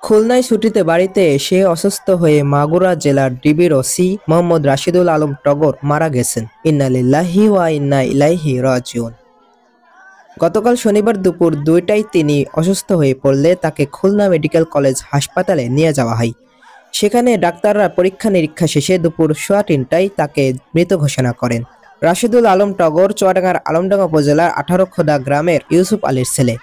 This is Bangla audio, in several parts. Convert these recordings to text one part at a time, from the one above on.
খুলনায় ছুটিতে বাড়িতে এসে অসুস্থ হয়ে মাগুরা জেলার ডিবির ওসি মোহাম্মদ রাশিদুল আলম টগর মারা গেছেন। ইন্না লিল্লাহি ওয়া ইন্না ইলাইহি রাজিউন। গতকাল শনিবার দুপুর 2টায় তিনি অসুস্থ হয়ে পড়লে তাকে খুলনা মেডিকেল কলেজ হাসপাতালে নিয়ে যাওয়া হয়। সেখানে ডাক্তাররা পরীক্ষা নিরীক্ষা শেষে দুপুর 3:15টায় তাকে মৃত ঘোষণা করেন। রাশিদুল আলম টগর চুয়াডাঙ্গার আলমডাঙ্গা উপজেলার 18খোদা গ্রামের ইউসুফ আলীর ছেলে।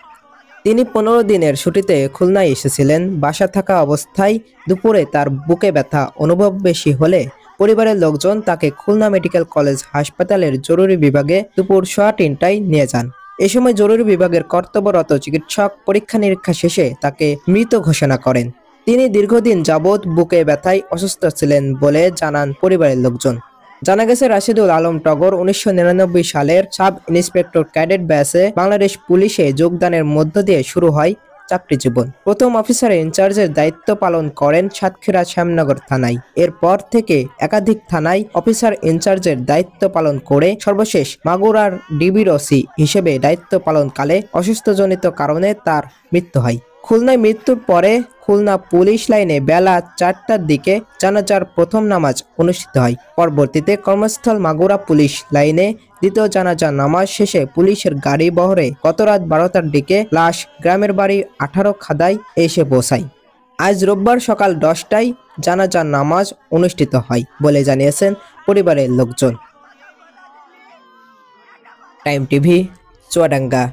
তিনি 15 দিনের ছুটিতে খুলনায় এসেছিলেন। বাসা থাকা অবস্থায় দুপুরে তার বুকে ব্যথা অনুভব বেশি হলে পরিবারের লোকজন তাকে খুলনা মেডিকেল কলেজ হাসপাতালের জরুরি বিভাগে দুপুর 3:15টায় নিয়ে যান। এ সময় জরুরি বিভাগের কর্তব্যরত চিকিৎসক পরীক্ষা নিরীক্ষা শেষে তাকে মৃত ঘোষণা করেন। তিনি দীর্ঘদিন যাবৎ বুকে ব্যথায় অসুস্থ ছিলেন বলে জানান পরিবারের লোকজন। জানা গেছে, রাশিদুল আলম টগর 1999 সালের সাব ইন্সপেক্টর ক্যাডেট ব্যাচে বাংলাদেশ পুলিশে যোগদানের মধ্য দিয়ে শুরু হয় চাকরি জীবন। প্রথম অফিসার ইনচার্জের দায়িত্ব পালন করেন সাতক্ষীরা শ্যামনগর থানায়। এরপর থেকে একাধিক থানায় অফিসার ইনচার্জের দায়িত্ব পালন করে সর্বশেষ মাগুরার ডিবির ওসি হিসেবে দায়িত্ব পালনকালে অসুস্থজনিত কারণে তার মৃত্যু হয়। খুলনায় মৃত্যুর পরে খুলনা পুলিশ লাইনে বেলা 4টার দিকে জানাজার প্রথম নামাজ অনুষ্ঠিত হয়। পরবর্তীতে কর্মস্থল মাগুরা পুলিশ লাইনে দ্বিতীয় জানাজা নামাজ শেষে পুলিশের গাড়ি বহরে গত রাত 12টার দিকে লাশ গ্রামের বাড়ি 18 খাদায় এসে পৌঁছায়। আজ রোববার সকাল 10টায় জানাজা নামাজ অনুষ্ঠিত হয় বলে জানিয়েছেন পরিবারের লোকজন। Time TV, Chuadanga.